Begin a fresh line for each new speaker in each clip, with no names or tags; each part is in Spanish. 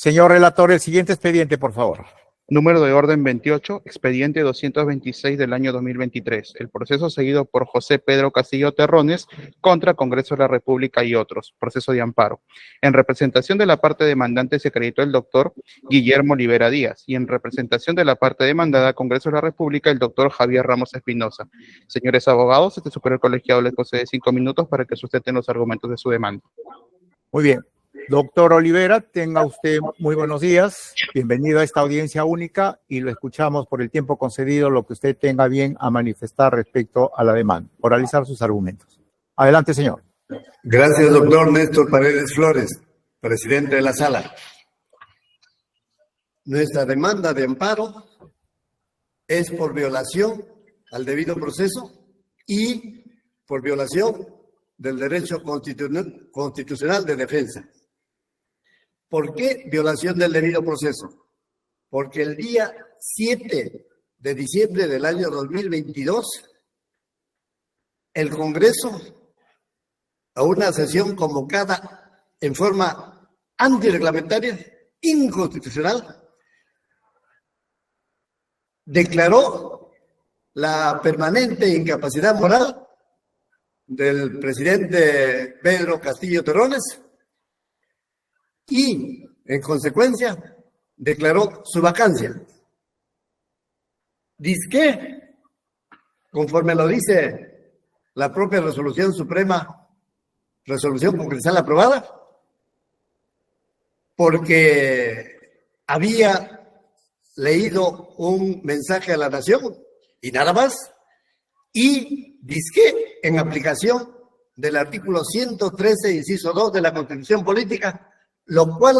Señor relator, el siguiente expediente, por favor.
Número de orden 28, expediente 226 del año 2023. El proceso seguido por José Pedro Castillo Terrones contra Congreso de la República y otros. Proceso de amparo. En representación de la parte demandante se acreditó el doctor Guillermo Olivera Díaz y en representación de la parte demandada Congreso de la República el doctor Javier Ramos Espinosa. Señores abogados, este superior colegiado les concede 5 minutos para que sustenten los argumentos de su demanda.
Muy bien. Doctor Olivera, tenga usted muy buenos días. Bienvenido a esta audiencia única y lo escuchamos por el tiempo concedido, lo que usted tenga bien a manifestar respecto a la demanda. Oralizar sus argumentos. Adelante, señor.
Gracias, doctor Néstor Paredes Flores, presidente de la sala. Nuestra demanda de amparo es por violación al debido proceso y por violación del derecho constitucional de defensa. ¿Por qué violación del debido proceso? Porque el día 7 de diciembre del año 2022, el Congreso, a una sesión convocada en forma antirreglamentaria, inconstitucional, declaró la permanente incapacidad moral del presidente Pedro Castillo Terrones y, en consecuencia, declaró su vacancia. Dizque, conforme lo dice la propia resolución suprema, resolución congresal aprobada, porque había leído un mensaje a la nación y nada más, y dizque en aplicación del artículo 113, inciso 2 de la Constitución Política, lo cual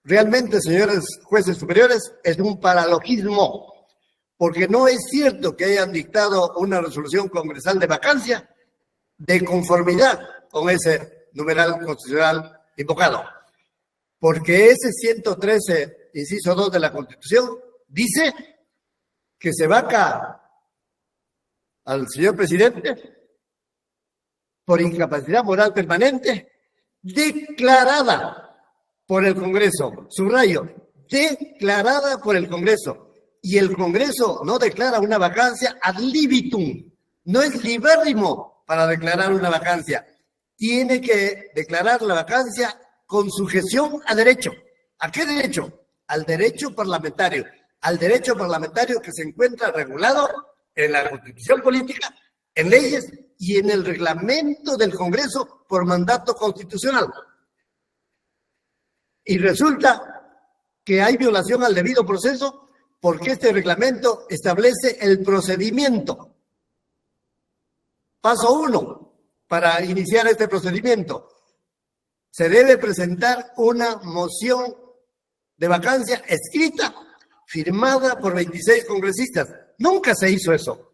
realmente, señores jueces superiores, es un paralogismo, porque no es cierto que hayan dictado una resolución congresal de vacancia de conformidad con ese numeral constitucional invocado, porque ese 113, inciso 2 de la Constitución, dice que se vaca al señor presidente por incapacidad moral permanente declarada por el Congreso, subrayo, declarada por el Congreso, y el Congreso no declara una vacancia ad libitum, no es libérrimo para declarar una vacancia, tiene que declarar la vacancia con sujeción a derecho. ¿A qué derecho? Al derecho parlamentario que se encuentra regulado en la Constitución Política, en leyes y en el reglamento del Congreso por mandato constitucional. Y resulta que hay violación al debido proceso porque este reglamento establece el procedimiento. Paso 1, para iniciar este procedimiento, se debe presentar una moción de vacancia escrita, firmada por 26 congresistas. Nunca se hizo eso.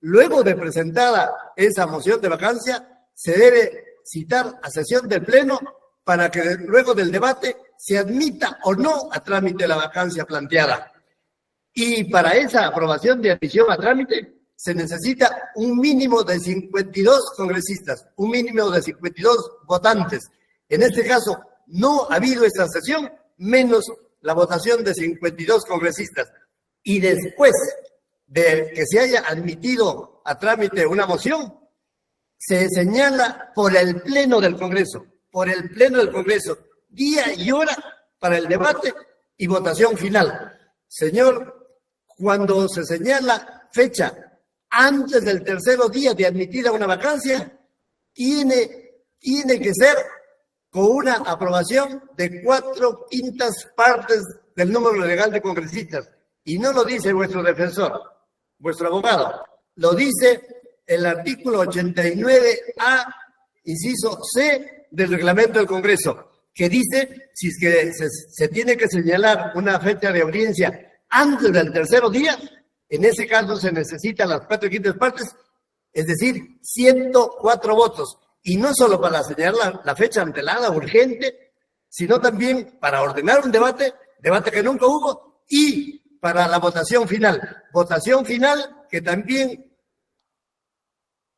Luego de presentada esa moción de vacancia, se debe citar a sesión del Pleno para que luego del debate se admita o no a trámite la vacancia planteada. Y para esa aprobación de admisión a trámite se necesita un mínimo de 52 congresistas, un mínimo de 52 votantes. En este caso, no ha habido esta sesión, menos la votación de 52 congresistas. Y después de que se haya admitido a trámite una moción, se señala por el Pleno del Congreso, día y hora para el debate y votación final. Señor, cuando se señala fecha antes del tercer día de admitida una vacancia, tiene que ser con una aprobación de 4/5 partes del número legal de congresistas. Y no lo dice vuestro defensor, vuestro abogado, lo dice el artículo 89A, inciso C del reglamento del Congreso, que dice, si es que se tiene que señalar una fecha de audiencia antes del tercer día, en ese caso se necesitan las 4/5 partes, es decir, 104 votos. Y no solo para señalar la fecha antelada, urgente, sino también para ordenar un debate que nunca hubo, y para la votación final que también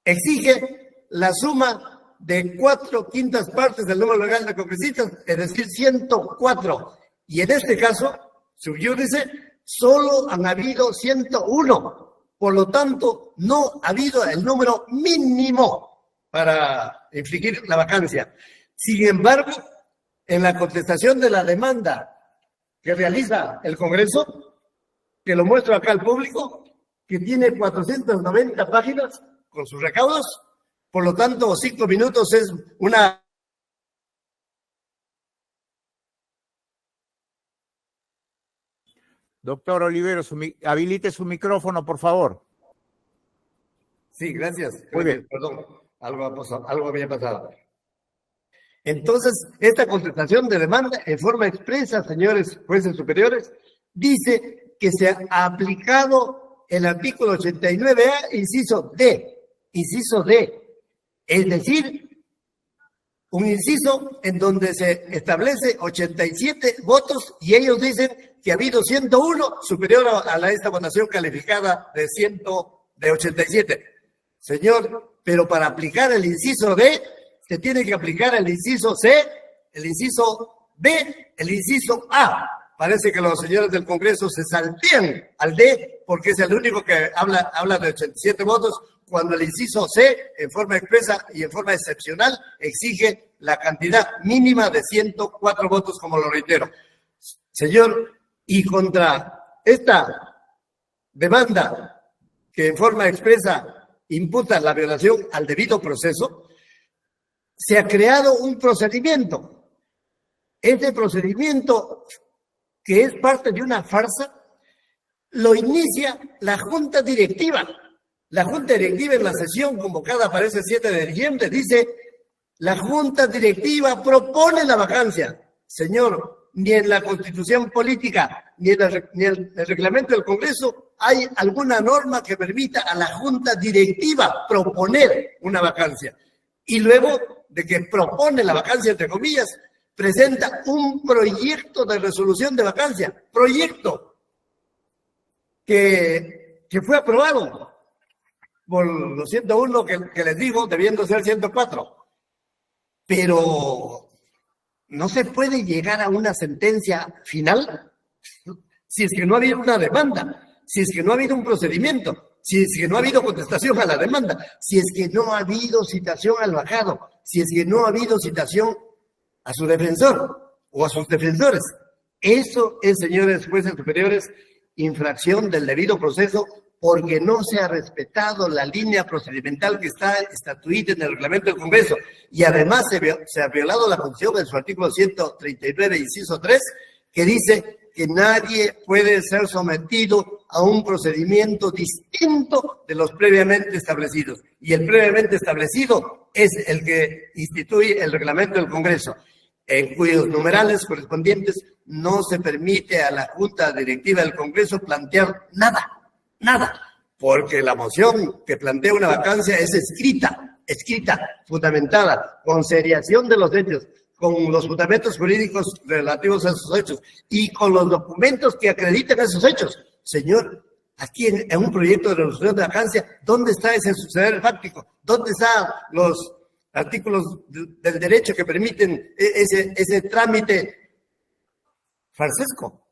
exige la suma de 4/5 partes del número legal de congresistas, es decir, 104. Y en este caso, sub iudice, solo han habido 101. Por lo tanto, no ha habido el número mínimo para infligir la vacancia. Sin embargo, en la contestación de la demanda que realiza el Congreso, que lo muestro acá al público, que tiene 490 páginas con sus recaudos, por lo tanto, 5 minutos es una...
Doctor Olivero, habilite su micrófono, por favor.
Sí, gracias.
Muy bien.
Perdón, algo había pasado. Entonces, esta contestación de demanda, en forma expresa, señores jueces superiores, dice que se ha aplicado el artículo 89A, inciso D, es decir, un inciso en donde se establece 87 votos y ellos dicen que ha habido 101 superior a esta votación calificada de 87. Señor, pero para aplicar el inciso D, se tiene que aplicar el inciso C, el inciso B, el inciso A. Parece que los señores del Congreso se saltean al D porque es el único que habla de 87 votos, cuando el inciso C, en forma expresa y en forma excepcional, exige la cantidad mínima de 104 votos, como lo reitero. Señor, y contra esta demanda que en forma expresa imputa la violación al debido proceso, se ha creado un procedimiento. Este procedimiento, que es parte de una farsa, lo inicia la Junta Directiva. La Junta Directiva, en la sesión convocada para ese 7 de diciembre, dice: la Junta Directiva propone la vacancia. Señor, ni en la Constitución Política, ni en el reglamento del Congreso hay alguna norma que permita a la Junta Directiva proponer una vacancia. Y luego de que propone la vacancia, entre comillas, presenta un proyecto de resolución de vacancia, proyecto que fue aprobado por los 101 que les digo, debiendo ser 104. Pero no se puede llegar a una sentencia final si es que no ha habido una demanda, si es que no ha habido un procedimiento, si es que no ha habido contestación a la demanda, si es que no ha habido citación al bajado, si es que no ha habido citación a su defensor o a sus defensores. Eso es, señores jueces superiores, infracción del debido proceso, porque no se ha respetado la línea procedimental que está estatuida en el reglamento del Congreso. Y además se ha violado la Constitución en su artículo 139, inciso 3, que dice que nadie puede ser sometido a un procedimiento distinto de los previamente establecidos. Y el previamente establecido es el que instituye el reglamento del Congreso, en cuyos numerales correspondientes no se permite a la Junta Directiva del Congreso plantear nada, porque la moción que plantea una vacancia es escrita, fundamentada, con seriación de los hechos, con los fundamentos jurídicos relativos a esos hechos y con los documentos que acreditan esos hechos. Señor, aquí en un proyecto de resolución de vacancia, ¿dónde está ese suceder fáctico? ¿Dónde están los artículos del derecho que permiten ese trámite farsesco?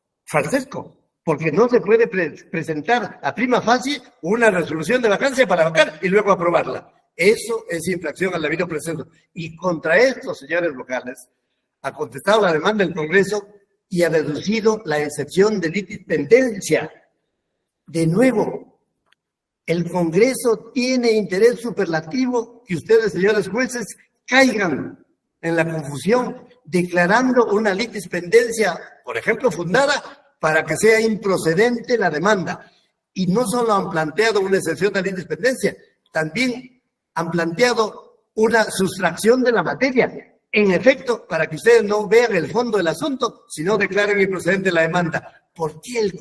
Porque no se puede presentar a prima facie una resolución de vacancia para vacar y luego aprobarla. Eso es infracción al debido proceso. Y contra esto, señores vocales, ha contestado la demanda del Congreso y ha deducido la excepción de litispendencia. De nuevo, el Congreso tiene interés superlativo que ustedes, señores jueces, caigan en la confusión declarando una litispendencia, por ejemplo, fundada para que sea improcedente la demanda. Y no solo han planteado una excepción de litispendencia, también han planteado una sustracción de la materia. En efecto, para que ustedes no vean el fondo del asunto, sino declaren improcedente la demanda. ¿Por qué el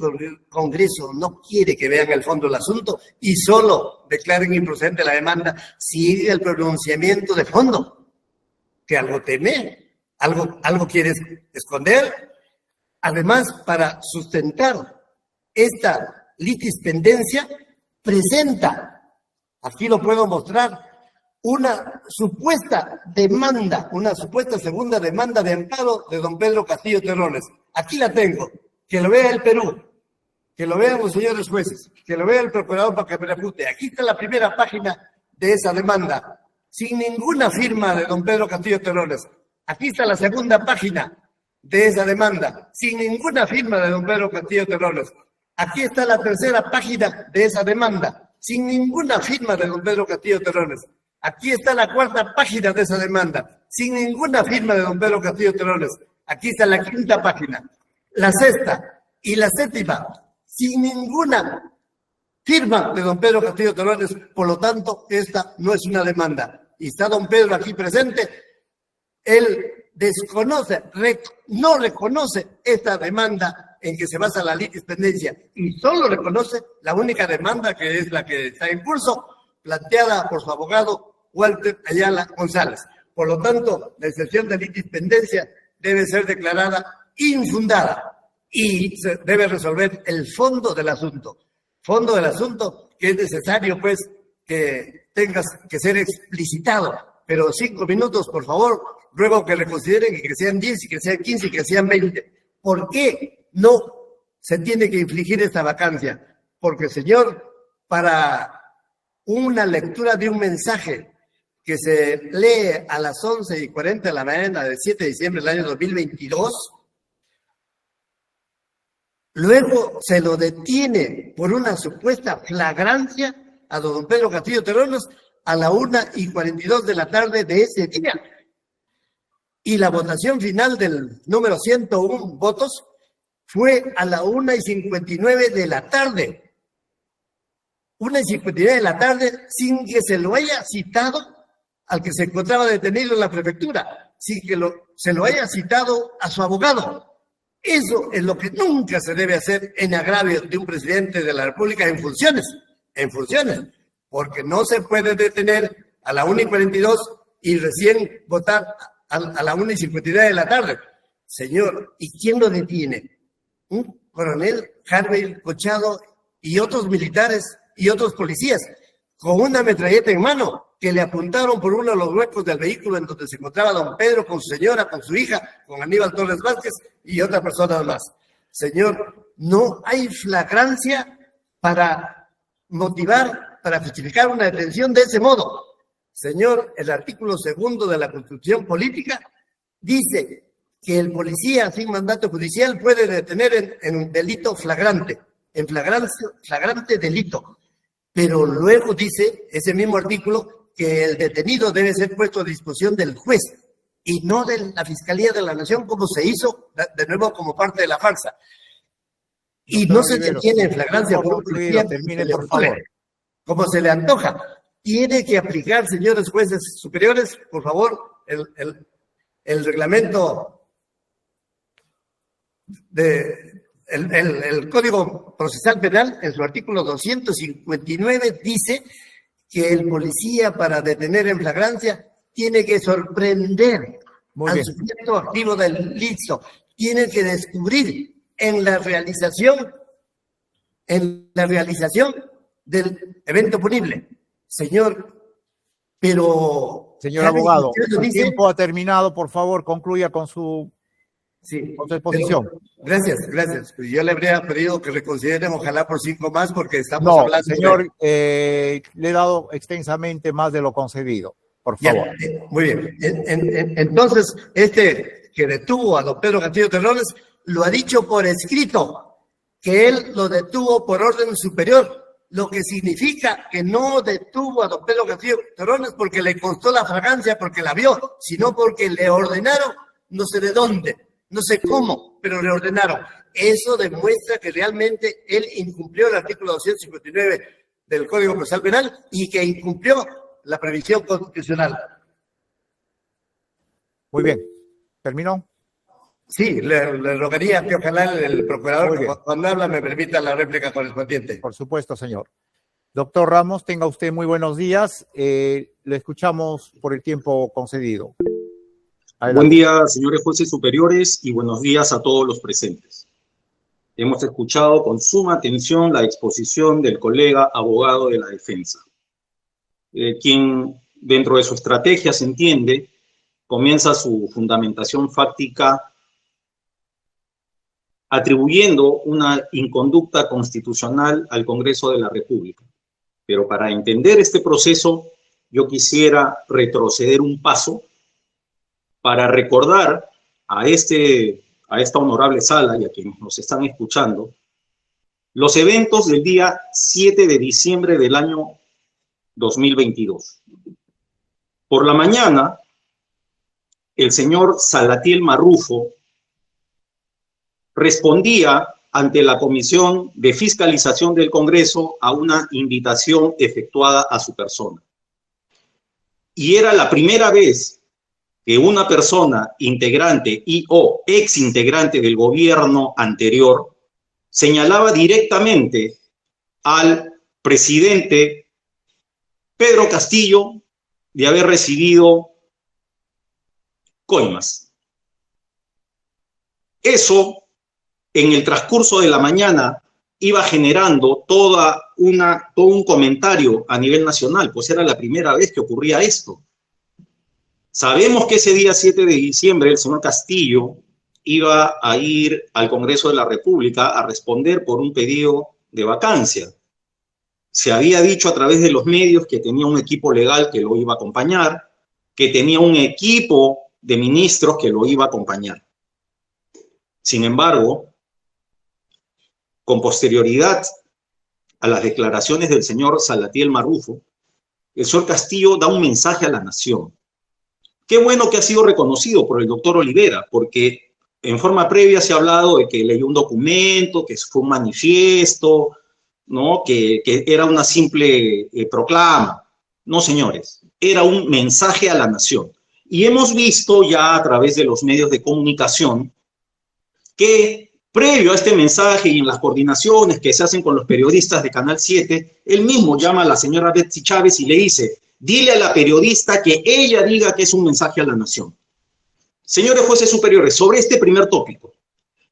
Congreso no quiere que vean el fondo del asunto y solo declaren improcedente la demanda? Sigue el pronunciamiento de fondo, que algo teme, algo quiere esconder. Además, para sustentar esta litispendencia, presenta, aquí lo puedo mostrar, una supuesta demanda, una supuesta segunda demanda de amparo de don Pedro Castillo Terrones. Aquí la tengo. Que lo vea el Perú. Que lo vean los señores jueces. Que lo vea el procurador para que me repute. Aquí está la primera página de esa demanda, sin ninguna firma de don Pedro Castillo Terrones. Aquí está la segunda página de esa demanda, sin ninguna firma de don Pedro Castillo Terrones. Aquí está la tercera página de esa demanda, sin ninguna firma de don Pedro Castillo Terrones. Aquí está la cuarta página de esa demanda, sin ninguna firma de don Pedro Castillo Terrones. Aquí está la quinta página, la sexta y la séptima, sin ninguna firma de don Pedro Castillo Terrones. Por lo tanto, esta no es una demanda. Y está don Pedro aquí presente. Él desconoce, no reconoce esta demanda en que se basa la litispendencia y solo reconoce la única demanda, que es la que está en curso, planteada por su abogado Walter Ayala González. Por lo tanto, la excepción de litispendencia debe ser declarada infundada y se debe resolver el fondo del asunto. Fondo del asunto que es necesario, pues, que tengas que ser explicitado. Pero 5 minutos, por favor. Ruego que reconsideren y que sean 10 y que sean 15 y que sean 20. ¿Por qué no se tiene que infligir esta vacancia? Porque, señor, para una lectura de un mensaje que se lee a las 11:40 de la mañana del 7 de diciembre del año 2022, luego se lo detiene por una supuesta flagrancia a don Pedro Castillo Terrones a la 1:42 de la tarde de ese día. Y la votación final del número 101 votos fue a la 1:59 de la tarde. 1:59 de la tarde, sin que se lo haya citado al que se encontraba detenido en la prefectura, sin que se lo haya citado a su abogado. Eso es lo que nunca se debe hacer en agravio de un presidente de la República en funciones, porque no se puede detener a la 1:42 y recién votar a la 1:59 de la tarde. Señor, ¿y quién lo detiene? Un coronel Harvey Cochado y otros militares y otros policías con una metralleta en mano que le apuntaron por uno de los huecos del vehículo en donde se encontraba don Pedro con su señora, con su hija, con Aníbal Torres Vázquez y otras personas más. Señor, no hay flagrancia para motivar, para justificar una detención de ese modo. Señor, el artículo 2 de la Constitución Política dice que el policía sin mandato judicial puede detener en un delito flagrante, en flagrante delito. Pero luego dice ese mismo artículo que el detenido debe ser puesto a disposición del juez y no de la Fiscalía de la Nación, como se hizo de nuevo como parte de la farsa. Y no se detiene en flagrancia por un policía,
termine, por favor,
como se le antoja. Tiene que aplicar, señores jueces superiores, por favor, el reglamento el Código Procesal Penal, en su artículo 259, dice que el policía, para detener en flagrancia, tiene que sorprender al sujeto activo del ilícito, tiene que descubrir en la realización del evento punible. Señor, pero...
Señor abogado, su tiempo ha terminado, por favor, concluya con su exposición.
Gracias. Yo le habría pedido que reconsideren, ojalá por 5 más, porque estamos hablando...
Señor, le he dado extensamente más de lo concedido, por favor.
Muy bien. Entonces, que detuvo a don Pedro Castillo Terrones, lo ha dicho por escrito, que él lo detuvo por orden superior, lo que significa que no detuvo a don Pedro Castillo Terrones porque le costó la fragancia, porque la vio, sino porque le ordenaron, no sé de dónde, no sé cómo, pero le ordenaron. Eso demuestra que realmente él incumplió el artículo 259 del Código Procesal Penal y que incumplió la previsión constitucional.
Muy bien. ¿Terminó?
Sí, le rogaría que ojalá el procurador, cuando habla, me permita la réplica correspondiente.
Por supuesto, señor. Doctor Ramos, tenga usted muy buenos días. Le escuchamos por el tiempo concedido. Adelante.
Buen día, señores jueces superiores, y buenos días a todos los presentes. Hemos escuchado con suma atención la exposición del colega abogado de la defensa, quien, dentro de su estrategia, se entiende, comienza su fundamentación fáctica atribuyendo una inconducta constitucional al Congreso de la República. Pero para entender este proceso, yo quisiera retroceder un paso para recordar a esta honorable sala y a quienes nos están escuchando los eventos del día 7 de diciembre del año 2022. Por la mañana, el señor Salatiel Marrufo respondía ante la Comisión de Fiscalización del Congreso a una invitación efectuada a su persona. Y era la primera vez que una persona integrante y o exintegrante del gobierno anterior señalaba directamente al presidente Pedro Castillo de haber recibido coimas. Eso, en el transcurso de la mañana, iba generando todo un comentario a nivel nacional, pues era la primera vez que ocurría esto. Sabemos que ese día 7 de diciembre el señor Castillo iba a ir al Congreso de la República a responder por un pedido de vacancia. Se había dicho a través de los medios que tenía un equipo legal que lo iba a acompañar, que tenía un equipo de ministros que lo iba a acompañar. Sin embargo, con posterioridad a las declaraciones del señor Salatiel Marrufo, el señor Castillo da un mensaje a la nación. Qué bueno que ha sido reconocido por el doctor Olivera, porque en forma previa se ha hablado de que leyó un documento, que fue un manifiesto, ¿no? que era una simple proclama. No, señores, era un mensaje a la nación. Y hemos visto ya a través de los medios de comunicación que previo a este mensaje y en las coordinaciones que se hacen con los periodistas de Canal 7, él mismo llama a la señora Betsy Chávez y le dice: dile a la periodista que ella diga que es un mensaje a la nación. Señores jueces superiores, sobre este primer tópico,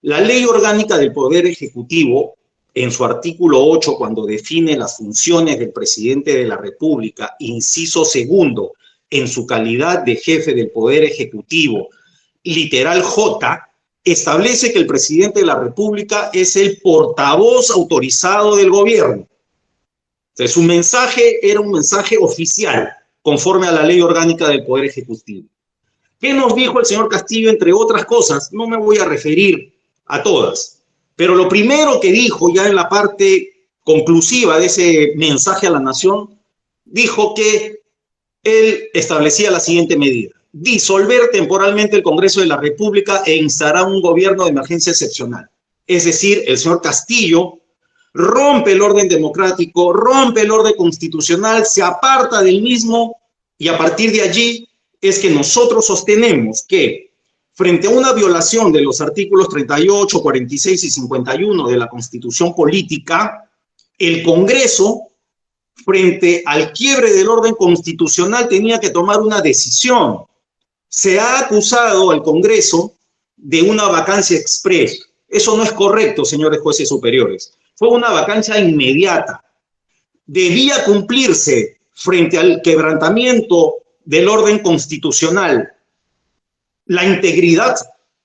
la Ley Orgánica del Poder Ejecutivo, en su artículo 8, cuando define las funciones del presidente de la República, inciso segundo, en su calidad de jefe del Poder Ejecutivo, literal J, establece que el presidente de la República es el portavoz autorizado del gobierno. Entonces, su mensaje era un mensaje oficial, conforme a la Ley Orgánica del Poder Ejecutivo. ¿Qué nos dijo el señor Castillo, entre otras cosas? No me voy a referir a todas, pero lo primero que dijo ya en la parte conclusiva de ese mensaje a la nación, dijo que él establecía la siguiente medida: disolver temporalmente el Congreso de la República e instaurar un gobierno de emergencia excepcional. Es decir, el señor Castillo rompe el orden democrático, rompe el orden constitucional, se aparta del mismo, y a partir de allí es que nosotros sostenemos que frente a una violación de los artículos 38, 46 y 51 de la Constitución Política, el Congreso, frente al quiebre del orden constitucional, tenía que tomar una decisión. Se ha acusado al Congreso de una vacancia express. Eso no es correcto, señores jueces superiores. Fue una vacancia inmediata. Debía cumplirse frente al quebrantamiento del orden constitucional la integridad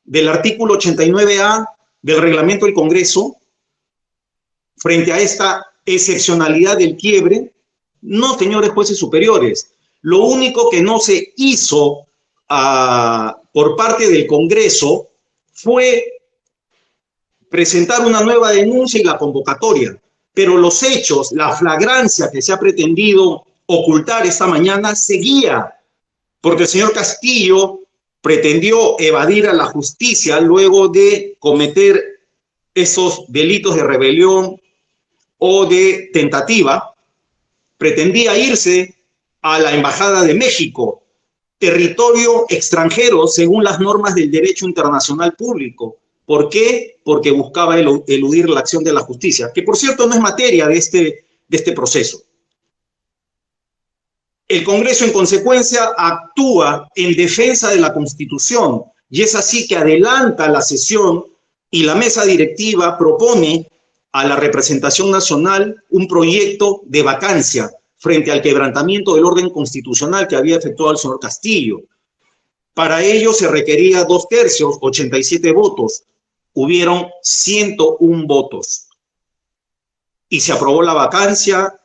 del artículo 89A del reglamento del Congreso frente a esta excepcionalidad del quiebre. No, señores jueces superiores. Lo único que no se hizo por parte del Congreso fue presentar una nueva denuncia y la convocatoria, pero los hechos, la flagrancia que se ha pretendido ocultar esta mañana seguía, porque el señor Castillo pretendió evadir a la justicia luego de cometer esos delitos de rebelión o de tentativa. Pretendía irse a la Embajada de México, territorio extranjero según las normas del derecho internacional público. ¿Por qué? Porque buscaba eludir la acción de la justicia, que por cierto no es materia de este proceso. El Congreso, en consecuencia, actúa en defensa de la Constitución, y es así que adelanta la sesión y la mesa directiva propone a la representación nacional un proyecto de vacancia frente al quebrantamiento del orden constitucional que había efectuado el señor Castillo. Para ello se requería 2/3, 87 votos. hubieron 101 votos y se aprobó la vacancia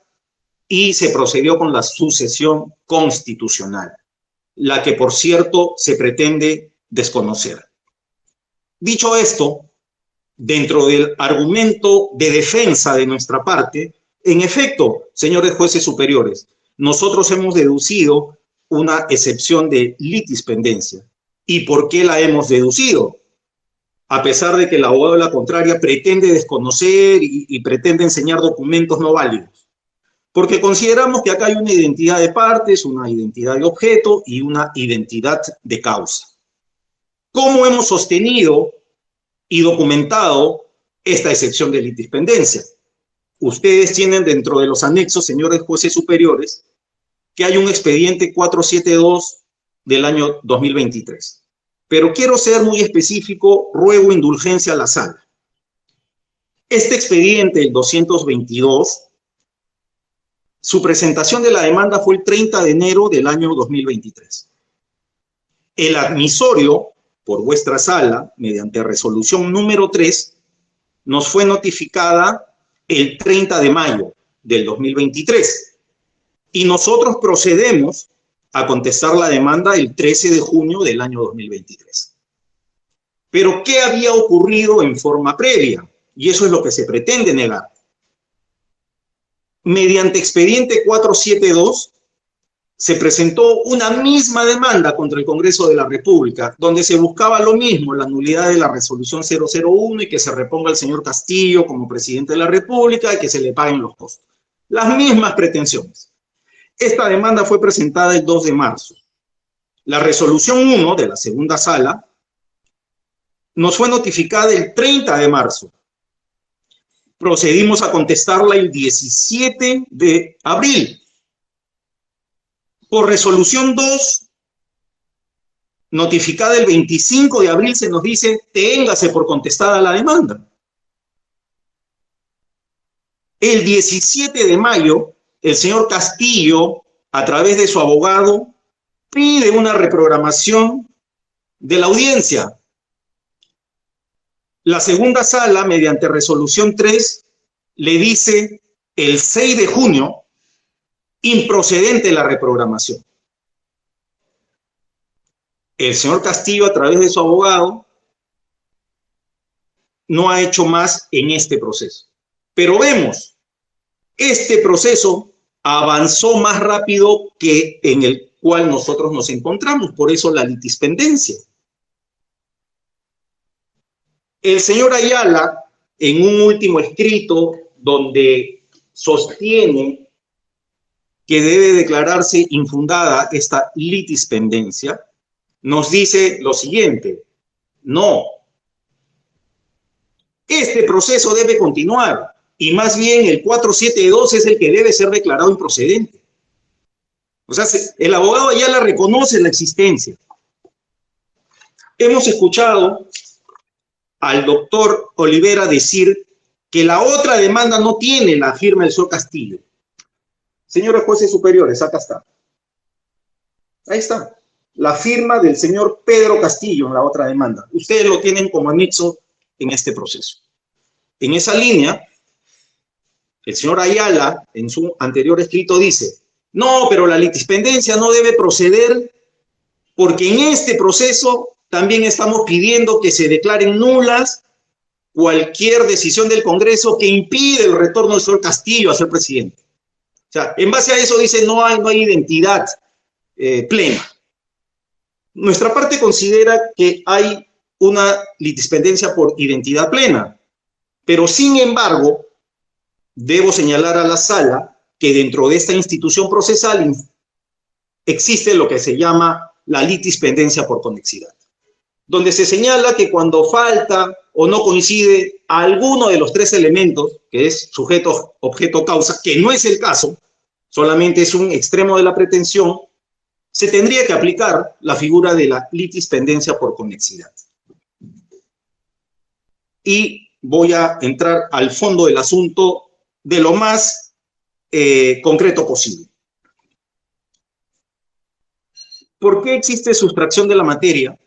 y se procedió con la sucesión constitucional, la que, por cierto, se pretende desconocer. Dicho esto, dentro del argumento de defensa de nuestra parte, en efecto, señores jueces superiores, nosotros hemos deducido una excepción de litispendencia. ¿Y por qué la hemos deducido? A pesar de que el abogado de la contraria pretende desconocer y pretende enseñar documentos no válidos. Porque consideramos que acá hay una identidad de partes, una identidad de objeto y una identidad de causa. ¿Cómo hemos sostenido y documentado esta excepción de litispendencia? Ustedes tienen dentro de los anexos, señores jueces superiores, que hay un expediente 472 del año 2023. Pero quiero ser muy específico, ruego indulgencia a la sala. Este expediente, el 222, su presentación de la demanda fue el 30 de enero del año 2023. El admisorio, por vuestra sala, mediante resolución número 3, nos fue notificada el 30 de mayo del 2023. Y nosotros procedemos a contestar la demanda el 13 de junio del año 2023. Pero, ¿qué había ocurrido en forma previa? Y eso es lo que se pretende negar. Mediante expediente 472, se presentó una misma demanda contra el Congreso de la República, donde se buscaba lo mismo, la nulidad de la resolución 001 y que se reponga al señor Castillo como presidente de la República y que se le paguen los costos. Las mismas pretensiones. Esta demanda fue presentada el 2 de marzo. La resolución 1 de la segunda sala nos fue notificada el 30 de marzo. Procedimos a contestarla el 17 de abril. Por resolución 2, notificada el 25 de abril, se nos dice, téngase por contestada la demanda. El 17 de mayo, el señor Castillo, a través de su abogado, pide una reprogramación de la audiencia. La segunda sala, mediante resolución 3, le dice el 6 de junio, improcedente la reprogramación. El señor Castillo, a través de su abogado, no ha hecho más en este proceso. Pero vemos, este proceso avanzó más rápido que en el cual nosotros nos encontramos, por eso la litispendencia. El señor Ayala, en un último escrito donde sostiene que debe declararse infundada esta litispendencia, nos dice lo siguiente: no, este proceso debe continuar y más bien el 472 es el que debe ser declarado improcedente. O sea, el abogado Ayala reconoce la existencia. Hemos escuchado al doctor Olivera decir que la otra demanda no tiene la firma del señor Castillo. Señores jueces superiores, acá está. Ahí está. La firma del señor Pedro Castillo en la otra demanda. Ustedes lo tienen como anexo en este proceso. En esa línea, el señor Ayala, en su anterior escrito, dice: no, pero la litispendencia no debe proceder porque en este proceso también estamos pidiendo que se declaren nulas cualquier decisión del Congreso que impide el retorno del señor Castillo a ser presidente. O sea, en base a eso dice no hay identidad plena. Nuestra parte considera que hay una litispendencia por identidad plena, pero sin embargo, debo señalar a la sala que dentro de esta institución procesal existe lo que se llama la litispendencia por conexidad, donde se señala que cuando falta o no coincide alguno de los tres elementos, que es sujeto, objeto, causa, que no es el caso, solamente es un extremo de la pretensión, se tendría que aplicar la figura de la litispendencia por conexidad. Y voy a entrar al fondo del asunto de lo más concreto posible. ¿Por qué existe sustracción de la materia?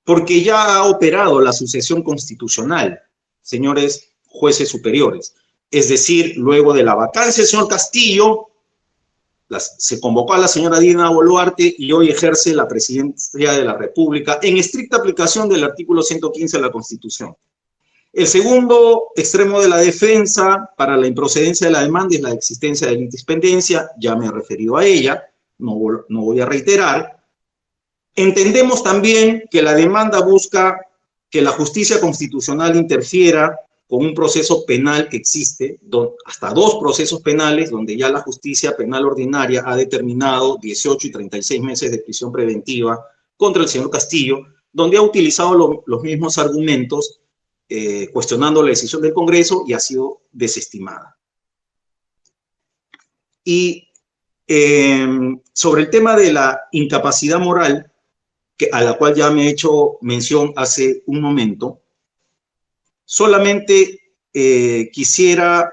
porque ya ha operado la sucesión constitucional, señores jueces superiores. Es decir, luego de la vacancia del señor Castillo, se convocó a la señora Dina Boluarte y hoy ejerce la presidencia de la República en estricta aplicación del artículo 115 de la Constitución. El segundo extremo de la defensa para la improcedencia de la demanda es la existencia de la indispendencia, ya me he referido a ella, no voy a reiterar. Entendemos también que la demanda busca que la justicia constitucional interfiera con un proceso penal que existe, hasta 2 procesos penales, donde ya la justicia penal ordinaria ha determinado 18 y 36 meses de prisión preventiva contra el señor Castillo, donde ha utilizado los mismos argumentos, cuestionando la decisión del Congreso y ha sido desestimada. Y sobre el tema de la incapacidad moral, a la cual ya me he hecho mención hace un momento, solamente quisiera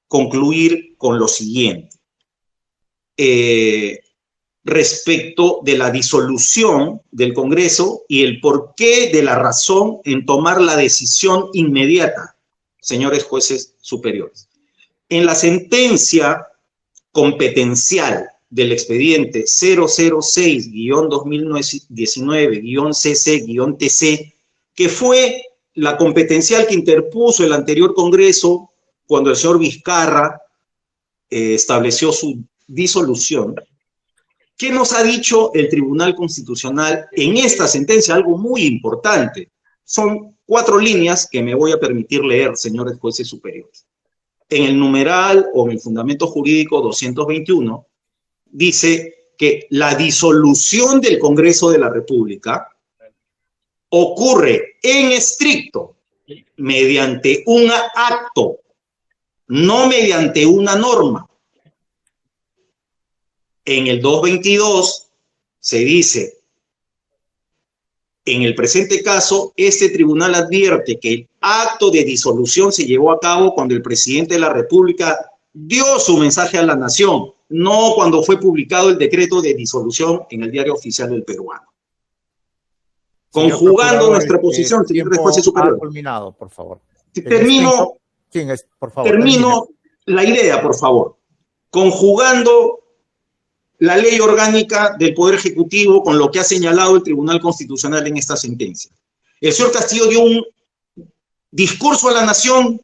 concluir con lo siguiente. Respecto de la disolución del Congreso y el porqué de la razón en tomar la decisión inmediata, señores jueces superiores. En la sentencia competencial del expediente 006-2019-CC-TC, que fue la competencial que interpuso el anterior Congreso cuando el señor Vizcarra estableció su disolución. ¿Qué nos ha dicho el Tribunal Constitucional en esta sentencia? Algo muy importante. Son 4 líneas que me voy a permitir leer, señores jueces superiores. En el numeral o en el fundamento jurídico 221, dice que la disolución del Congreso de la República ocurre en estricto mediante un acto, no mediante una norma. En el 222 se dice, en el presente caso, este tribunal advierte que el acto de disolución se llevó a cabo cuando el presidente de la República dio su mensaje a la nación, no cuando fue publicado el decreto de disolución en el Diario Oficial del Peruano. Conjugando nuestra posición, señor juez superior.
Culminado, por favor.
Termino,
¿Quién es? Por favor,
termino la idea, por favor. Conjugando la ley orgánica del Poder Ejecutivo con lo que ha señalado el Tribunal Constitucional en esta sentencia. El señor Castillo dio un discurso a la nación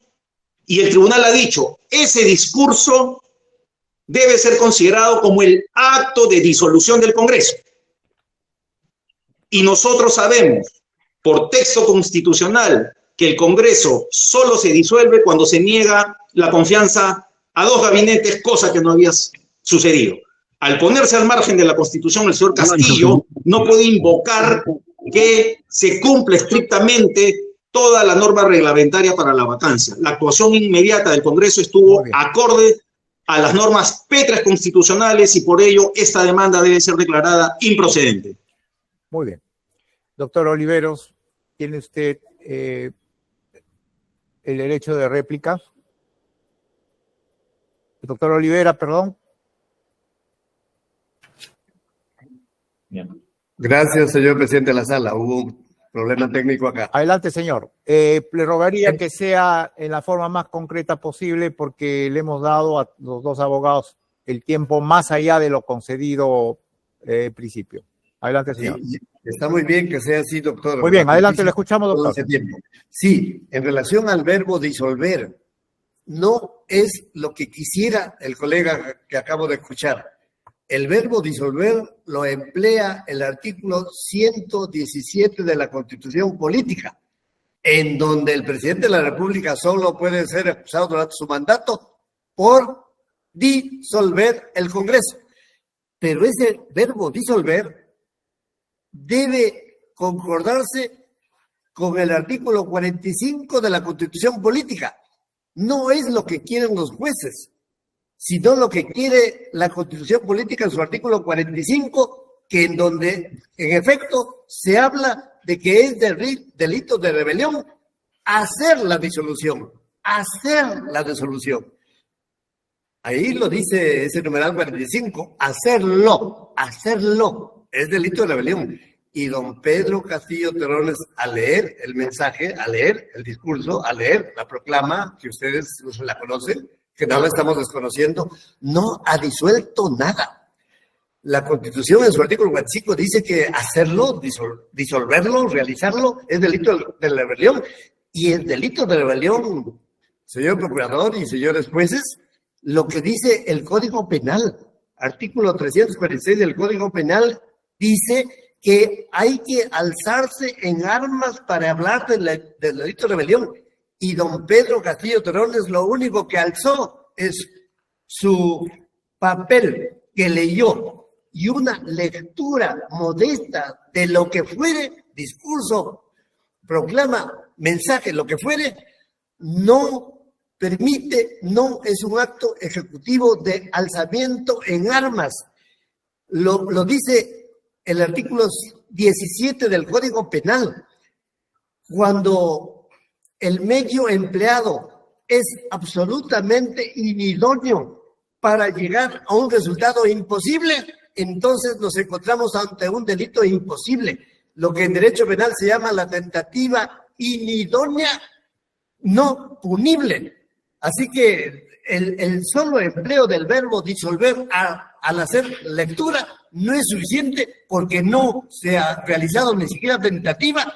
y el tribunal ha dicho, ese discurso debe ser considerado como el acto de disolución del Congreso. Y nosotros sabemos, por texto constitucional, que el Congreso solo se disuelve cuando se niega la confianza a 2 gabinetes, cosa que no había sucedido. Al ponerse al margen de la Constitución, el señor Castillo no puede invocar que se cumpla estrictamente toda la norma reglamentaria para la vacancia. La actuación inmediata del Congreso estuvo acorde a las normas pétreas constitucionales y por ello esta demanda debe ser declarada improcedente.
Muy bien. Doctor Oliveros, ¿tiene usted el derecho de réplica? Doctor Olivera, perdón.
Gracias, señor presidente de la sala. Hubo un problema técnico acá.
Adelante, señor. Le rogaría que sea en la forma más concreta posible porque le hemos dado a los 2 abogados el tiempo más allá de lo concedido principio. Adelante, señor.
Sí, está muy bien que sea así, doctor.
Muy bien, adelante, le escuchamos, doctor.
Sí, en relación al verbo disolver, no es lo que quisiera el colega que acabo de escuchar. El verbo disolver lo emplea el artículo 117 de la Constitución Política, en donde el presidente de la República solo puede ser acusado durante su mandato por disolver el Congreso. Pero ese verbo disolver debe concordarse con el artículo 45 de la Constitución Política. No es lo que quieren los jueces, sino lo que quiere la Constitución Política en su artículo 45, que en donde, en efecto, se habla de que es delito de rebelión hacer la disolución. Ahí lo dice ese numeral 45, hacerlo, es delito de rebelión. Y don Pedro Castillo Terrones, al leer el mensaje, al leer el discurso, al leer la proclama, que ustedes la conocen, que no la estamos desconociendo, no ha disuelto nada. La Constitución en su artículo 25 dice que hacerlo, disolverlo, realizarlo, es delito de rebelión. Y el delito de rebelión, señor procurador y señores jueces, lo que dice el Código Penal, artículo 346 del Código Penal, dice que hay que alzarse en armas para hablar del delito de rebelión. Y don Pedro Castillo Terrones lo único que alzó es su papel que leyó y una lectura modesta de lo que fuere, discurso, proclama, mensaje, lo que fuere, no permite, no es un acto ejecutivo de alzamiento en armas. Lo dice el artículo 17 del Código Penal. Cuando el medio empleado es absolutamente inidóneo para llegar a un resultado imposible, entonces nos encontramos ante un delito imposible, lo que en derecho penal se llama la tentativa inidónea no punible. Así que el solo empleo del verbo disolver al hacer lectura no es suficiente porque no se ha realizado ni siquiera tentativa,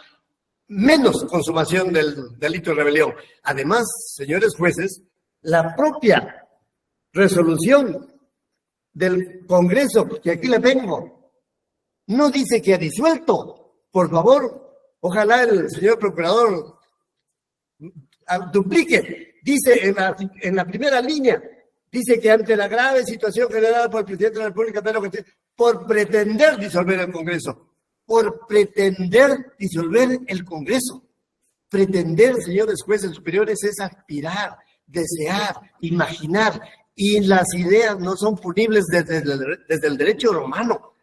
menos consumación del delito de rebelión. Además, señores jueces, la propia resolución del Congreso, que aquí la tengo, no dice que ha disuelto. Por favor, ojalá el señor procurador duplique. Dice en la primera línea, dice que ante la grave situación generada por el presidente de la República, por pretender disolver el Congreso, por pretender disolver el Congreso. Pretender, señores jueces superiores, es aspirar, desear, imaginar, y las ideas no son punibles desde el derecho romano.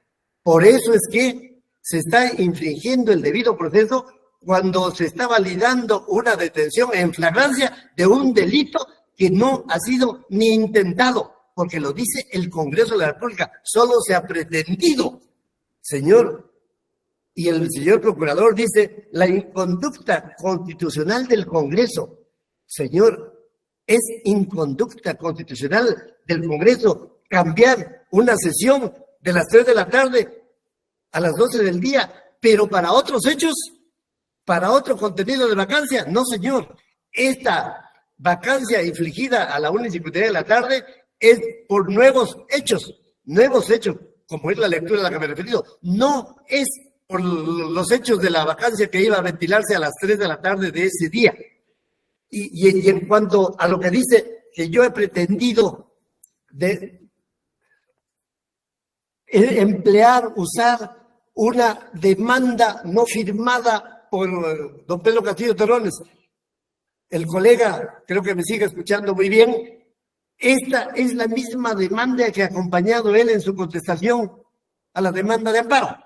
Por eso es que se está infringiendo el debido proceso cuando se está validando una detención en flagrancia de un delito que no ha sido ni intentado, porque lo dice el Congreso de la República, solo se ha pretendido, señor. Y el señor procurador dice, la inconducta constitucional del Congreso. Señor, es inconducta constitucional del Congreso cambiar una sesión de las 3 de la tarde a las 12 del día, pero para otros hechos, para otro contenido de vacancia. No, señor. Esta vacancia infligida a la 1:53 de la tarde es por nuevos hechos, como es la lectura a la que me he referido. No es por los hechos de la vacancia que iba a ventilarse a las 3 de la tarde de ese día. Y en cuanto a lo que dice que yo he pretendido emplear, usar una demanda no firmada por don Pedro Castillo Terrones, el colega creo que me sigue escuchando muy bien, esta es la misma demanda que ha acompañado él en su contestación a la demanda de amparo.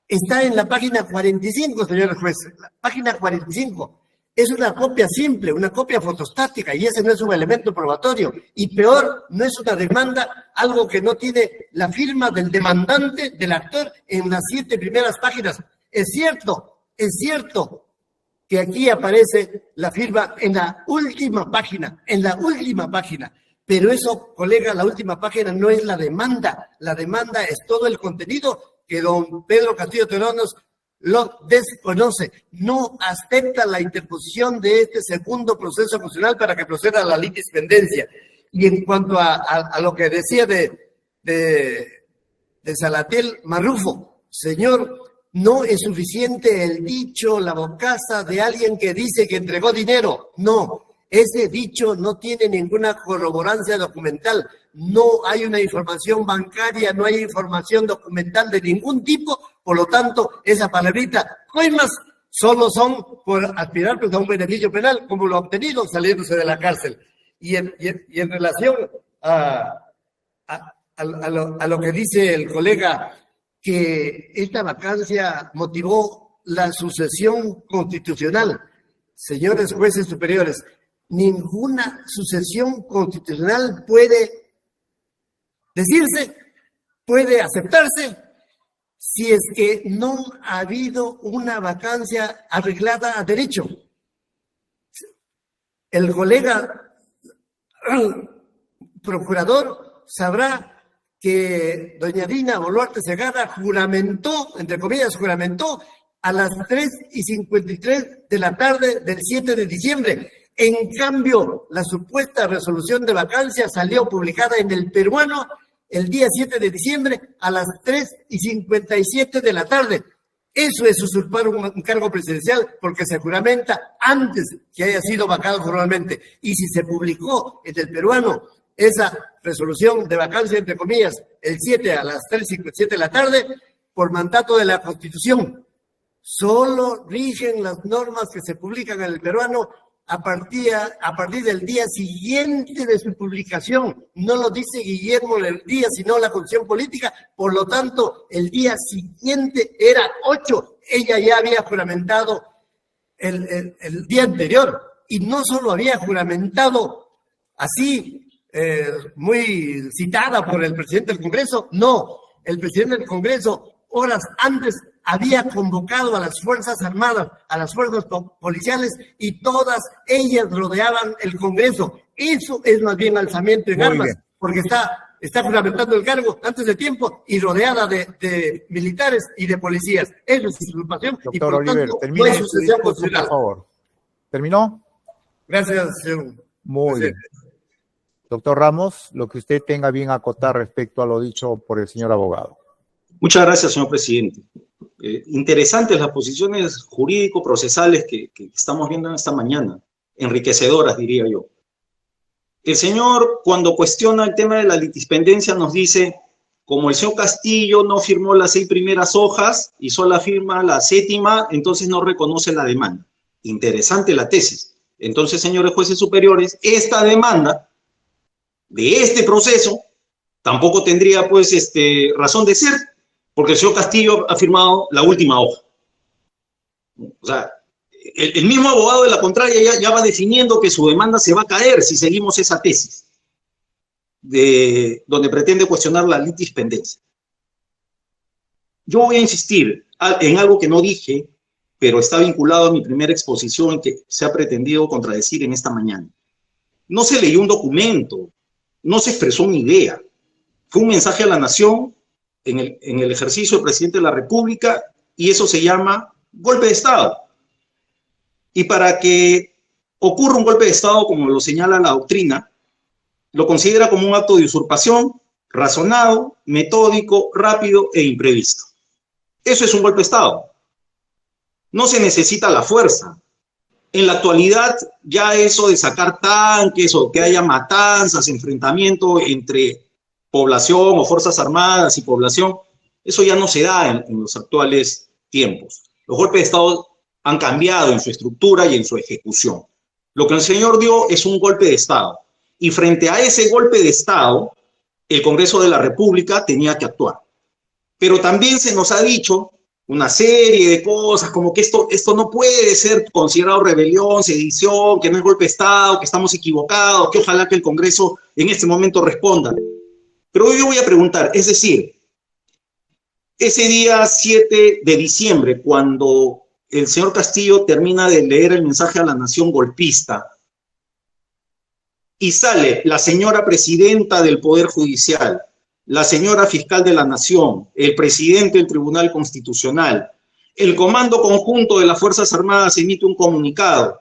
Está en la página 45, señores jueces, la página 45. Es una copia simple, una copia fotostática, y ese no es un elemento probatorio. Y peor, no es una demanda, algo que no tiene la firma del demandante, del actor, en las 7 primeras páginas. Es cierto que aquí aparece la firma en la última página, Pero eso, colega, la última página no es la demanda es todo el contenido que don Pedro Castillo Terrones lo desconoce, no acepta la interposición de este segundo proceso constitucional para que proceda a la litispendencia. Y en cuanto a lo que decía de Salatiel Marrufo, señor, no es suficiente el dicho, la bocaza de alguien que dice que entregó dinero. No, ese dicho no tiene ninguna corroborancia documental. No hay una información bancaria, no hay información documental de ningún tipo. Por lo tanto, esa palabrita, coimas, solo son por aspirar pues, a un beneficio penal, como lo ha obtenido saliéndose de la cárcel. Y en relación a lo que dice el colega, que esta vacancia motivó la sucesión constitucional. Señores jueces superiores, ninguna sucesión constitucional puede decirse, puede aceptarse, si es que no ha habido una vacancia arreglada a derecho. El colega procurador sabrá que doña Dina Boluarte Segarra juramentó, entre comillas, juramentó a las 3:53 de la tarde del 7 de diciembre. En cambio, la supuesta resolución de vacancia salió publicada en El Peruano el día 7 de diciembre a las 3:57 de la tarde. Eso es usurpar un cargo presidencial porque se juramenta antes que haya sido vacado formalmente. Y si se publicó en El Peruano esa resolución de vacancia, entre comillas, el 7 a las 3:57 de la tarde, por mandato de la Constitución, solo rigen las normas que se publican en El Peruano a partir del día siguiente de su publicación. No lo dice Guillermo el día, sino la Constitución Política. Por lo tanto, el día siguiente era 8. Ella ya había juramentado el día anterior. Y no solo había juramentado así, muy citada por el presidente del Congreso. No, el presidente del Congreso, horas antes, había convocado a las Fuerzas Armadas, a las fuerzas policiales, y todas ellas rodeaban el Congreso. Eso es más bien alzamiento en armas, porque está juramentando el cargo antes de tiempo y rodeada de militares y de policías. Eso es usurpación.
Doctor
y por
Olivero,
tanto,
termine
no es sucesión
por
constitucional.
favor. ¿Terminó?
Gracias, señor.
Muy bien. Doctor Ramos, lo que usted tenga bien acotar respecto a lo dicho por el señor abogado.
Muchas gracias, señor presidente. Interesantes las posiciones jurídico-procesales que estamos viendo en esta mañana, enriquecedoras, diría yo. El señor, cuando cuestiona el tema de la litispendencia, nos dice, como el señor Castillo no firmó las 6 primeras hojas y solo firma la 7ª, entonces no reconoce la demanda. Interesante la tesis. Entonces, señores jueces superiores, esta demanda de este proceso tampoco tendría, pues, razón de ser, porque el señor Castillo ha firmado la última hoja. O sea, el mismo abogado de la contraria ya va definiendo que su demanda se va a caer si seguimos esa tesis, donde pretende cuestionar la litispendencia. Yo voy a insistir en algo que no dije, pero está vinculado a mi primera exposición que se ha pretendido contradecir en esta mañana. No se leyó un documento, no se expresó una idea. Fue un mensaje a la nación en el ejercicio del presidente de la República, y eso se llama golpe de Estado. Y para que ocurra un golpe de Estado, como lo señala la doctrina, lo considera como un acto de usurpación razonado, metódico, rápido e imprevisto. Eso es un golpe de Estado. No se necesita la fuerza. En la actualidad, ya eso de sacar tanques o que haya matanzas, enfrentamiento entre población o fuerzas armadas y población, eso ya no se da en los actuales tiempos. Los golpes de Estado han cambiado en su estructura y en su ejecución. Lo que el señor dio es un golpe de Estado, y frente a ese golpe de Estado, el Congreso de la República tenía que actuar. Pero también se nos ha dicho una serie de cosas, como que esto no puede ser considerado rebelión, sedición, que no es golpe de Estado, que estamos equivocados, que ojalá que el Congreso en este momento responda. Pero yo voy a preguntar, es decir, ese día 7 de diciembre, cuando el señor Castillo termina de leer el mensaje a la nación golpista y sale la señora presidenta del Poder Judicial, la señora fiscal de la Nación, el presidente del Tribunal Constitucional, el Comando Conjunto de las Fuerzas Armadas emite un comunicado,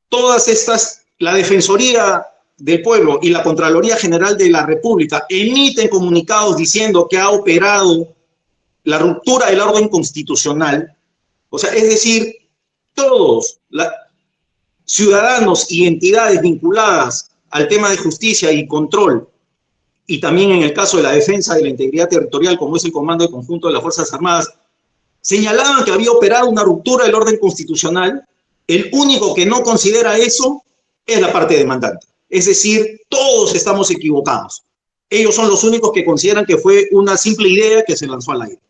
todas estas, la Defensoría del Pueblo y la Contraloría General de la República emiten comunicados diciendo que ha operado la ruptura del orden constitucional. O sea, es decir, todos ciudadanos y entidades vinculadas al tema de justicia y control, y también en el caso de la defensa de la integridad territorial, como es el Comando de Conjunto de las Fuerzas Armadas, señalaban que había operado una ruptura del orden constitucional. El único que no considera eso es la parte demandante. Es decir, todos estamos equivocados. Ellos son los únicos que consideran que fue una simple idea que se lanzó al aire.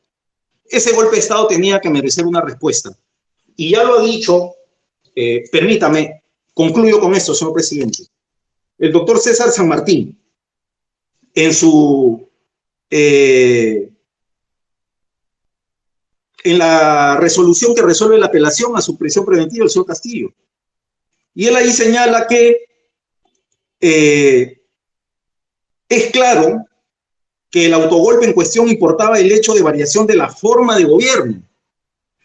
Ese golpe de Estado tenía que merecer una respuesta. Y ya lo ha dicho, permítame, concluyo con esto, señor presidente. El doctor César San Martín, en su en la resolución que resuelve la apelación a su prisión preventiva del señor Castillo. Y él ahí señala que es claro que el autogolpe en cuestión importaba el hecho de variación de la forma de gobierno,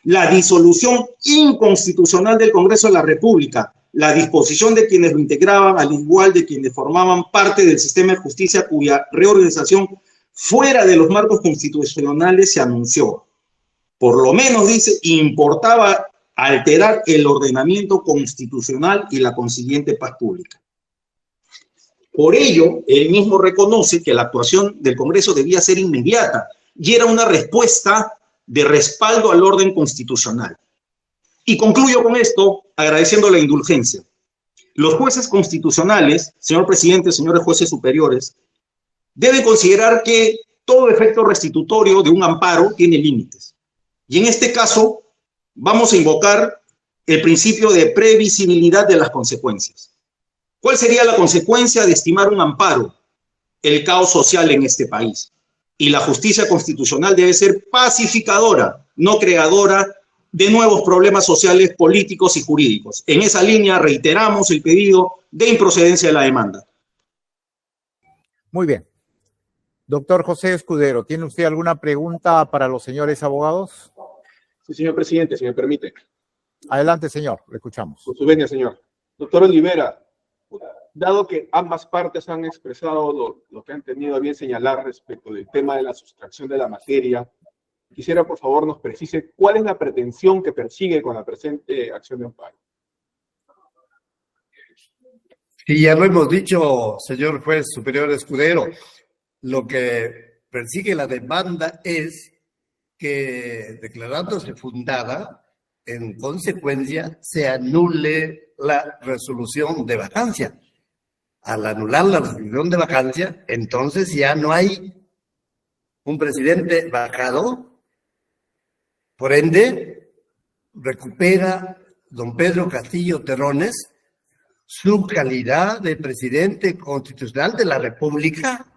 la disolución inconstitucional del Congreso de la República, la disposición de quienes lo integraban, al igual de quienes formaban parte del sistema de justicia cuya reorganización fuera de los marcos constitucionales se anunció. Por lo menos, dice, importaba alterar el ordenamiento constitucional y la consiguiente paz pública. Por ello, él mismo reconoce que la actuación del Congreso debía ser inmediata y era una respuesta de respaldo al orden constitucional. Y concluyo con esto agradeciendo la indulgencia. Los jueces constitucionales, señor presidente, señores jueces superiores, deben considerar que todo efecto restitutorio de un amparo tiene límites. Y en este caso, vamos a invocar el principio de previsibilidad de las consecuencias. ¿Cuál sería la consecuencia de estimar un amparo? El caos social en este país. Y la justicia constitucional debe ser pacificadora, no creadora de nuevos problemas sociales, políticos y jurídicos. En esa línea reiteramos el pedido de improcedencia de la demanda.
Muy bien. Doctor José Escudero, ¿tiene usted alguna pregunta para los señores abogados?
Sí, señor presidente, si me permite.
Adelante, señor, le escuchamos.
Con su venia, señor. Doctor Olivera, dado que ambas partes han expresado lo que han tenido a bien señalar respecto del tema de la sustracción de la materia, quisiera, por favor, nos precise cuál es la pretensión que persigue con la presente acción de amparo.
Sí, ya lo hemos dicho, señor juez superior Escudero, lo que persigue la demanda es que, declarándose fundada, en consecuencia, se anule la resolución de vacancia. Al anular la resolución de vacancia, entonces ya no hay un presidente vacado. Por ende, recupera don Pedro Castillo Terrones su calidad de presidente constitucional de la República,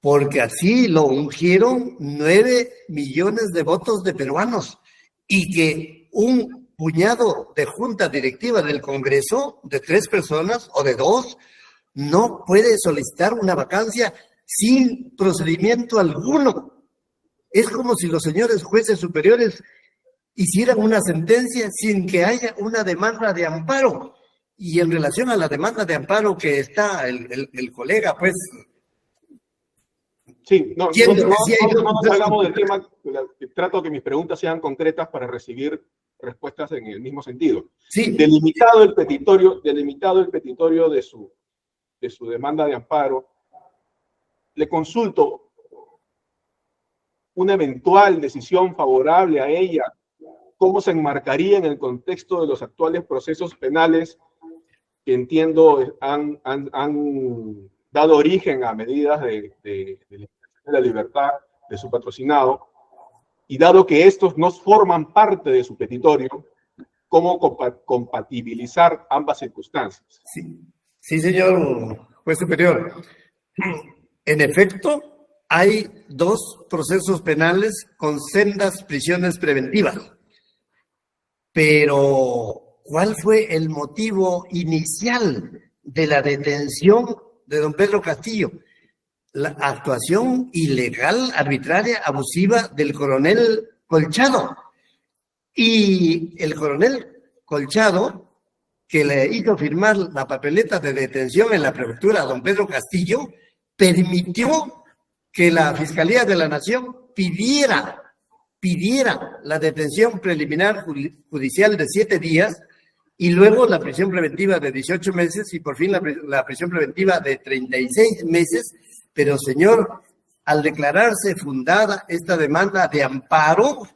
porque así lo ungieron 9 millones de votos de peruanos, y que un puñado de junta directiva del Congreso, de 3 personas o de 2, no puede solicitar una vacancia sin procedimiento alguno. Es como si los señores jueces superiores hicieran una sentencia sin que haya una demanda de amparo. Y en relación a la demanda de amparo que está el colega, pues...
Sí, no nos salgamos del tema. Trato que mis preguntas sean concretas para recibir respuestas en el mismo sentido.
Sí.
Delimitado el petitorio de su demanda de amparo, le consulto una eventual decisión favorable a ella, ¿cómo se enmarcaría en el contexto de los actuales procesos penales que entiendo han dado origen a medidas de la libertad de su patrocinado? Y dado que estos no forman parte de su petitorio, ¿cómo compatibilizar ambas circunstancias?
Sí, señor juez superior. En efecto, hay 2 procesos penales con sendas prisiones preventivas. Pero, ¿cuál fue el motivo inicial de la detención de don Pedro Castillo? La actuación ilegal, arbitraria, abusiva del coronel Colchado. Y el coronel Colchado, que le hizo firmar la papeleta de detención en la prefectura a don Pedro Castillo, permitió que la Fiscalía de la Nación pidiera la detención preliminar judicial de 7 días y luego la prisión preventiva de 18 meses y por fin la prisión preventiva de 36 meses. Pero, señor, al declararse fundada esta demanda de amparo,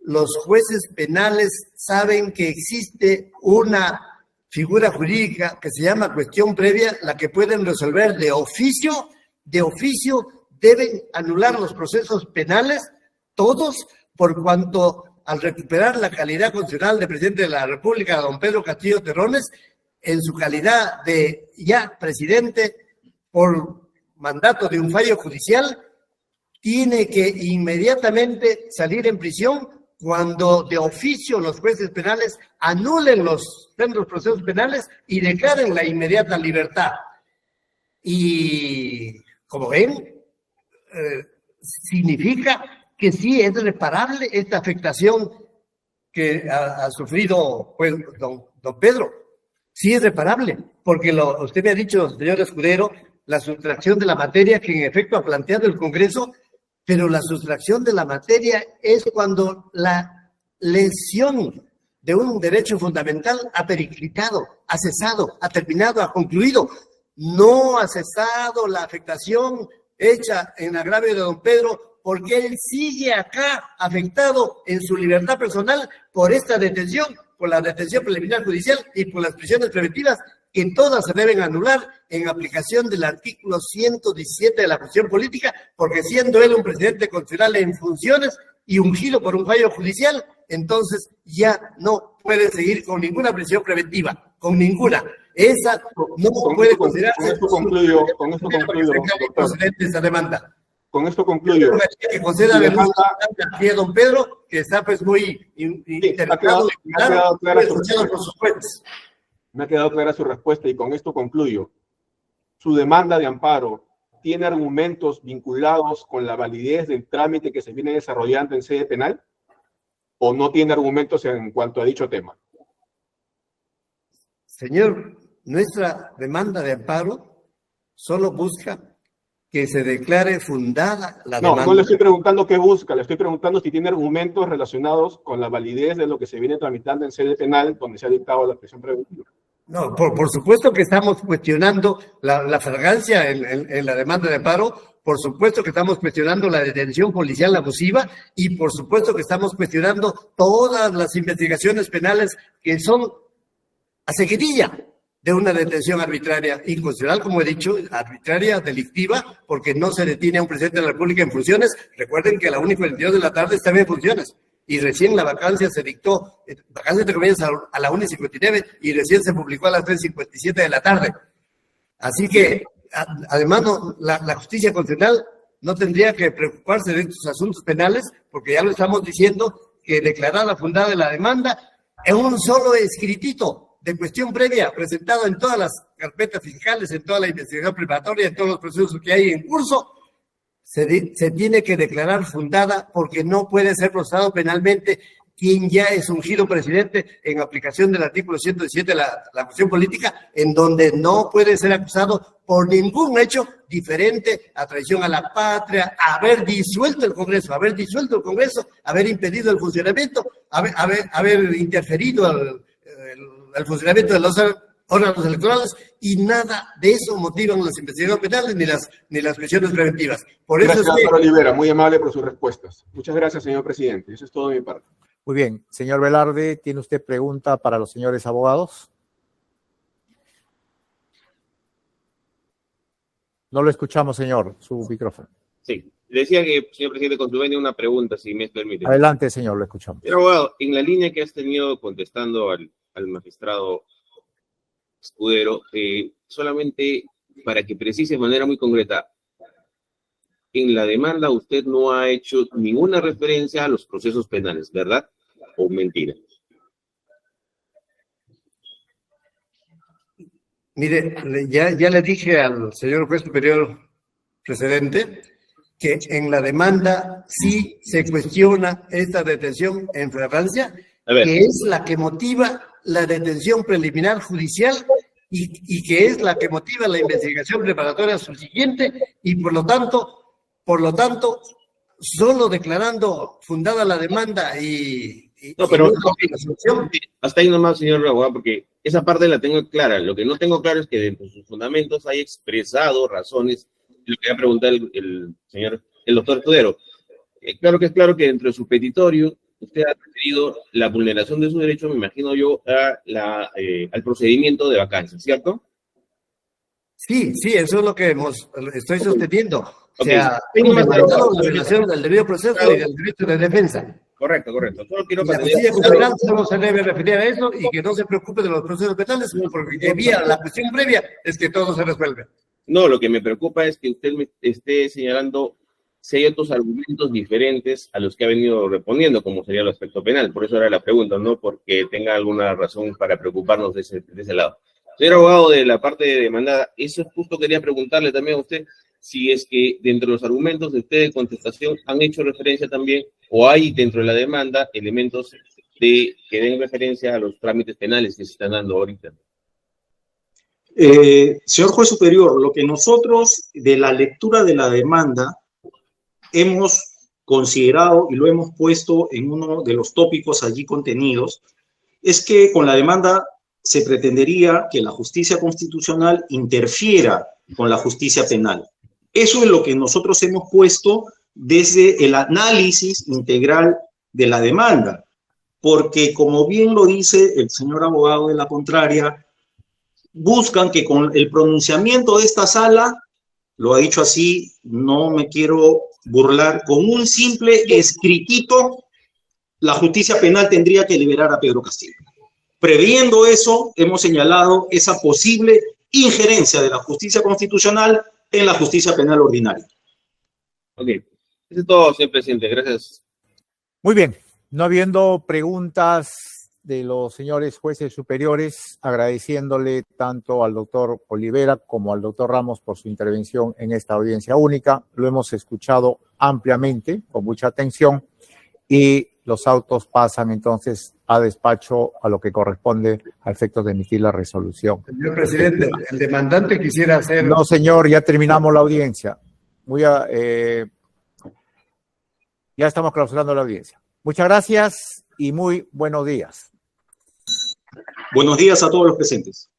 los jueces penales saben que existe una figura jurídica que se llama cuestión previa, la que pueden resolver de oficio. De oficio deben anular los procesos penales, todos, por cuanto al recuperar la calidad constitucional de presidente de la República, don Pedro Castillo Terrones, en su calidad de ya presidente por mandato de un fallo judicial, tiene que inmediatamente salir en prisión cuando de oficio los jueces penales anulen los procesos penales y declaren la inmediata libertad. Y como ven, significa que sí es reparable esta afectación que ha sufrido pues, don Pedro. Sí es reparable, porque usted me ha dicho, señor Escudero, la sustracción de la materia que en efecto ha planteado el Congreso, pero la sustracción de la materia es cuando la lesión de un derecho fundamental ha periclitado, ha cesado, ha terminado, ha concluido. No ha cesado la afectación hecha en agravio de don Pedro, porque él sigue acá afectado en su libertad personal por esta detención, por la detención preliminar judicial y por las prisiones preventivas, que todas se deben anular en aplicación del artículo 117 de la prisión política, porque siendo él un presidente constitucional en funciones y ungido por un fallo judicial, entonces ya no puede seguir con ninguna prisión preventiva, con ninguna. Esa no puede considerarse.
Con esto concluyo,
procedente esa demanda.
Con esto concluyo.
Que conceda a don Pedro, que está pues muy interesado.
Me ha quedado clara su respuesta y con esto concluyo. Su demanda de amparo tiene argumentos vinculados con la validez del trámite que se viene desarrollando en sede penal o no tiene argumentos en cuanto a dicho tema.
Señor, nuestra demanda de amparo solo busca que se declare fundada la demanda.
No le estoy preguntando qué busca, le estoy preguntando si tiene argumentos relacionados con la validez de lo que se viene tramitando en sede penal donde se ha dictado la prisión preventiva.
No, por supuesto que estamos cuestionando la fragancia en la demanda de amparo, por supuesto que estamos cuestionando la detención policial abusiva y por supuesto que estamos cuestionando todas las investigaciones penales que son a seguidilla de una detención arbitraria, inconstitucional, como he dicho, arbitraria, delictiva, porque no se detiene a un presidente de la República en funciones. Recuerden que a la 1:42 de la tarde estaba en funciones y recién la vacancia se dictó, vacancia entre comillas a la 1:59 y recién se publicó a las 3:57 de la tarde. Así que, además, la justicia constitucional no tendría que preocuparse de estos asuntos penales, porque ya lo estamos diciendo, que declarada fundada la demanda en un solo escritito de cuestión previa presentado en todas las carpetas fiscales, en toda la investigación preparatoria, en todos los procesos que hay en curso, se tiene que declarar fundada porque no puede ser procesado penalmente quien ya es ungido presidente en aplicación del artículo 117 de la prisión política, en donde no puede ser acusado por ningún hecho diferente a traición a la patria, a haber disuelto el Congreso, haber impedido el funcionamiento, haber interferido al funcionamiento de los órganos electorales, y nada de eso motivan las investigaciones penales ni las prisiones preventivas. Por eso
gracias, doctor Olivera, muy amable por sus respuestas. Muchas gracias, señor presidente. Eso es todo de mi parte.
Muy bien. Señor Velarde, ¿tiene usted pregunta para los señores abogados? No lo escuchamos, señor. Su micrófono.
Sí. Decía que, señor presidente, constituye una pregunta, si me permite.
Adelante, señor, lo escuchamos.
Pero, abogado, en la línea que has tenido contestando al magistrado Escudero, solamente para que precise de manera muy concreta, en la demanda usted no ha hecho ninguna referencia a los procesos penales, ¿verdad? ¿O mentira?
Mire, ya le dije al señor juez superior precedente que en la demanda sí se cuestiona esta detención en flagrancia, que es la que motiva la detención preliminar judicial y que es la que motiva la investigación preparatoria subsiguiente, y por lo tanto, solo declarando fundada la demanda
hasta ahí nomás, señor abogado, porque esa parte la tengo clara. Lo que no tengo claro es que dentro de sus fundamentos hay expresado razones, lo que ha preguntado el doctor Escudero. Claro que dentro de su petitorio usted ha referido la vulneración de su derecho, me imagino yo, al procedimiento de vacancia, ¿cierto?
Sí, eso es lo que estoy sosteniendo.
Okay.
O sea, la violación del debido proceso y del derecho de defensa.
Correcto. Solo quiero
la justicia constitucional solo se debe referir a eso y que no se preocupe de los procesos penales, porque vía la cuestión previa es que todo se resuelve.
No, lo que me preocupa es que usted me esté señalando si hay otros argumentos diferentes a los que ha venido respondiendo, como sería el aspecto penal. Por eso era la pregunta, no porque tenga alguna razón para preocuparnos de ese lado. Señor abogado de la parte demandada, eso es justo, quería preguntarle también a usted si es que dentro de los argumentos de usted de contestación han hecho referencia también, o hay dentro de la demanda elementos que den referencia a los trámites penales que se están dando ahorita.
Señor juez superior, lo que nosotros de la lectura de la demanda hemos considerado y lo hemos puesto en uno de los tópicos allí contenidos, es que con la demanda se pretendería que la justicia constitucional interfiera con la justicia penal. Eso es lo que nosotros hemos puesto desde el análisis integral de la demanda, porque como bien lo dice el señor abogado de la contraria, buscan que con el pronunciamiento de esta sala, lo ha dicho así, no me quiero burlar, con un simple escritito, la justicia penal tendría que liberar a Pedro Castillo. Previendo eso, hemos señalado esa posible injerencia de la justicia constitucional en la justicia penal ordinaria.
Ok, eso es todo, señor presidente, gracias.
Muy bien, no habiendo preguntas de los señores jueces superiores, agradeciéndole tanto al doctor Olivera como al doctor Ramos por su intervención en esta audiencia única. Lo hemos escuchado ampliamente, con mucha atención, y los autos pasan entonces a despacho a lo que corresponde a efectos de emitir la resolución.
Señor presidente, el demandante quisiera hacer...
No, señor, ya terminamos la audiencia. Ya estamos clausurando la audiencia. Muchas gracias y muy buenos días.
Buenos días a todos los presentes.